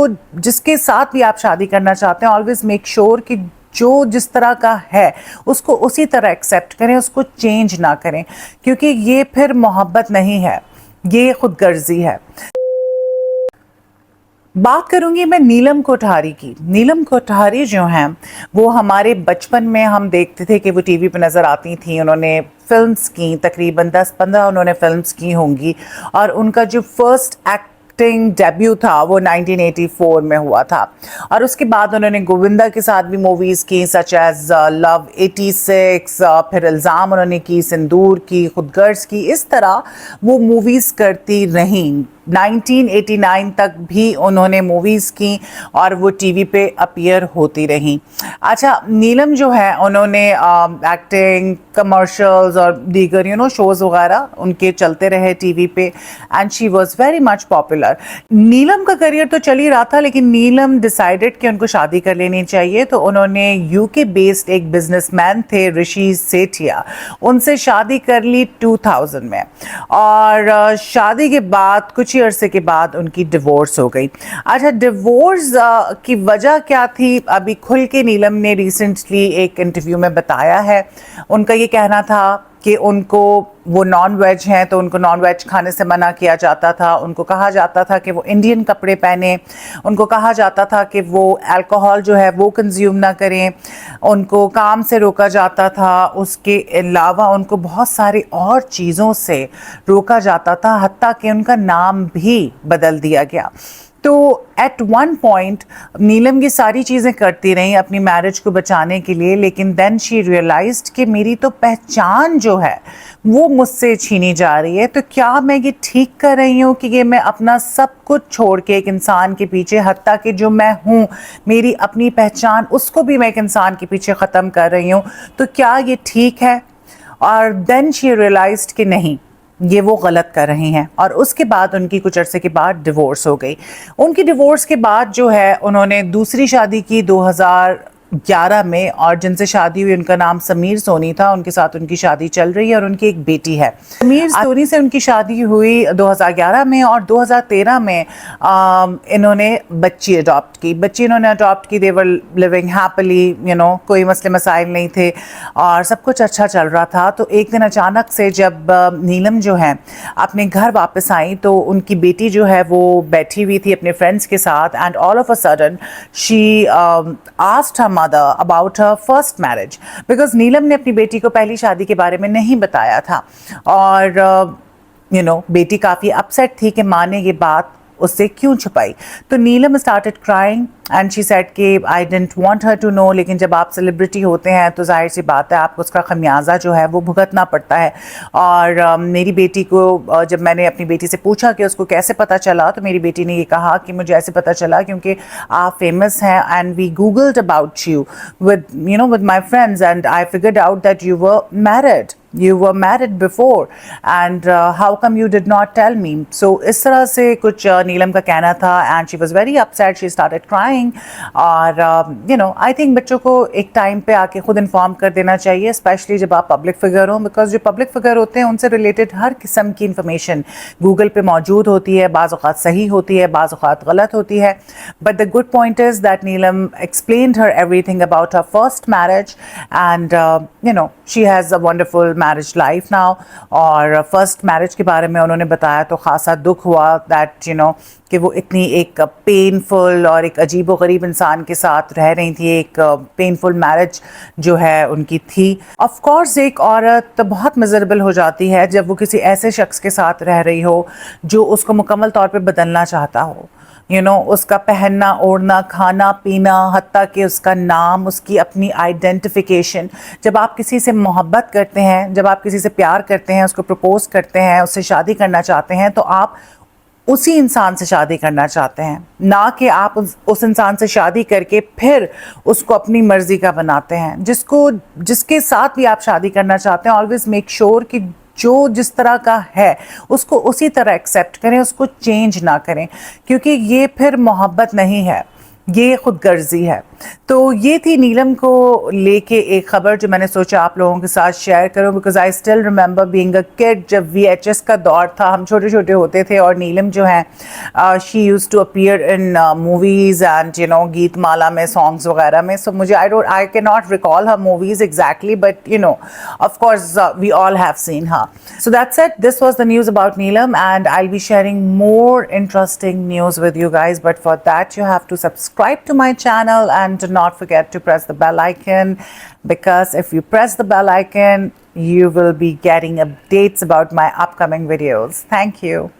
जिसके साथ भी आप शादी करना चाहते हैं, ऑलवेज मेक श्योर कि जो जिस तरह का है उसको उसी तरह एक्सेप्ट करें, उसको चेंज ना करें, क्योंकि ये फिर मोहब्बत नहीं है, ये खुदगर्जी है। बात करूंगी मैं नीलम कोठारी की। नीलम कोठारी जो हैं वो हमारे बचपन में हम देखते थे कि वो टीवी पे नज़र आती थी। उन्होंने फिल्म्स की, तकरीबन 10-15 उन्होंने फिल्म्स की होंगी, और उनका जो फर्स्ट एक्टिंग डेब्यू था वो 1984 में हुआ था। और उसके बाद उन्होंने गोविंदा के साथ भी मूवीज़ की, सच एज लव 86, फिर इल्ज़ाम उन्होंने की, सिंदूर की, खुदगर्ज की। इस तरह वो मूवीज़ करती रहीं। 1989 तक भी उन्होंने मूवीज़ की और वो टीवी पे अपीयर होती रहीं। अच्छा, नीलम जो है उन्होंने एक्टिंग, कमर्शियल्स और दीगर शोज़ वगैरह उनके चलते रहे टीवी पे, and she was very much popular. Neelam का करियर तो चल ही रहा था, लेकिन नीलम डिसाइडेड कि उनको शादी कर लेनी चाहिए, तो उन्होंने यूके बेस्ड एक बिजनेसमैन थे ऋषि सेठिया, उनसे शादी कर ली 2000 में। और शादी के बाद कुछ ही अरसे के बाद उनकी डिवोर्स हो गई। अच्छा, डिवोर्स की वजह क्या थी, अभी खुल के नीलम ने रिसेंटली एक इंटरव्यू में बताया है। उनका ये कहना था कि उनको, वो नॉन वेज हैं तो उनको नॉन वेज खाने से मना किया जाता था, उनको कहा जाता था कि वो इंडियन कपड़े पहने, उनको कहा जाता था कि वो अल्कोहल जो है वो कंज्यूम ना करें, उनको काम से रोका जाता था, उसके अलावा उनको बहुत सारी और चीज़ों से रोका जाता था, हत्ता कि उनका नाम भी बदल दिया गया। तो एट वन पॉइंट नीलम ये सारी चीज़ें करती रहीं अपनी मैरिज को बचाने के लिए, लेकिन देन शी रियलाइज्ड कि मेरी तो पहचान जो है वो मुझसे छीनी जा रही है। तो क्या मैं ये ठीक कर रही हूँ कि ये मैं अपना सब कुछ छोड़ के एक इंसान के पीछे, हत्ता कि जो मैं हूँ, मेरी अपनी पहचान, उसको भी मैं एक इंसान के पीछे ख़त्म कर रही हूँ, तो क्या ये ठीक है? और देन शी रियलाइज्ड कि नहीं, ये वो गलत कर रही हैं। और उसके बाद उनकी कुछ अरसे के बाद डिवोर्स हो गई। उनकी डिवोर्स के बाद जो है उन्होंने दूसरी शादी की 2011 में, और जिनसे शादी हुई उनका नाम समीर सोनी था। उनके साथ उनकी शादी चल रही है और उनकी एक बेटी है। समीर सोनी से उनकी शादी हुई 2011 में, और 2013 में इन्होंने बच्ची अडॉप्ट की। बच्ची इन्होंने अडॉप्ट की, दे वर लिविंग हैप्पीली, कोई मसले मसाइल नहीं थे और सब कुछ अच्छा चल रहा था। तो एक दिन अचानक से जब नीलम जो है अपने घर वापस आई, तो उनकी बेटी जो है वो बैठी हुई थी अपने फ्रेंड्स के साथ, and all of a sudden she asked her mother about her first marriage, because नीलम ने अपनी बेटी को पहली शादी के बारे में नहीं बताया था। और बेटी काफ़ी अपसेट थी कि माँ ने ये बात उससे क्यों छुपाई। तो Neelam started crying and she said कि I didn't want her to know. लेकिन जब आप सेलिब्रिटी होते हैं तो जाहिर सी बात है आपको उसका खमियाजा जो है वो भुगतना पड़ता है। और मेरी बेटी को, जब मैंने अपनी बेटी से पूछा कि उसको कैसे पता चला, तो मेरी बेटी ने ये कहा कि मुझे ऐसे पता चला क्योंकि आप फेमस हैं, and we googled about you with my friends, and I figured out that you were married, you were married before, and how come you did not tell me? So इस तरह से कुछ नीलम का कहना था, and she was very upset, she started crying. और I think बच्चों को एक टाइम पे आके खुद इन्फॉर्म कर देना चाहिए, स्पेशली जब आप पब्लिक फिगर हो, बिकॉज जो पब्लिक फिगर होते हैं उनसे रिलेटेड हर किस्म की इंफॉर्मेशन गूगल पे मौजूद होती है, बाज़ औक़ात सही होती है, बाज़ औक़ात गलत होती है। But the good point is that Neelam explained her everything about her first marriage, and she has a wonderful marriage life now. और फर्स्ट मैरिज के बारे में उन्होंने बताया तो ख़ासा दुख हुआ दैट कि वो इतनी एक पेनफुल और एक अजीब व गरीब इंसान के साथ रह रही थी। एक पेनफुल मैरिज जो है उनकी थी। ऑफ कोर्स एक औरत बहुत मिजरेबल हो जाती है जब वो किसी ऐसे शख्स के साथ रह रही हो जो उसको मुकम्मल तौर पे बदलना चाहता हो। उसका पहनना, ओढ़ना, खाना पीना, हत्ता कि उसका नाम, उसकी अपनी आइडेंटिफिकेशन। जब आप किसी से मोहब्बत करते हैं, जब आप किसी से प्यार करते हैं, उसको प्रपोज करते हैं, उससे शादी करना चाहते हैं, तो आप उसी इंसान से शादी करना चाहते हैं, ना कि आप उस इंसान से शादी करके फिर उसको अपनी मर्जी का बनाते हैं। जिसके साथ भी आप शादी करना चाहते हैं, ऑलवेज मेक श्योर कि जो जिस तरह का है उसको उसी तरह एक्सेप्ट करें, उसको चेंज ना करें, क्योंकि ये फिर मोहब्बत नहीं है, ये खुद गर्जी है। तो ये थी नीलम को लेके एक खबर जो मैंने सोचा आप लोगों के साथ शेयर करूं, because I still remember being a kid, जब VHS का दौर था, हम छोटे छोटे होते थे और नीलम जो है she used to appear in movies and you know Geet Mala में सॉन्ग्स वगैरह में. सो मुझे I can not recall her movies exactly, but you know of course we all have seen her. So that's it. This was the news about Neelam, and I'll be sharing more interesting news with you guys. But for that, you have to subscribe to my channel and do not forget to press the bell icon, because if you press the bell icon, you will be getting updates about my upcoming videos. Thank you.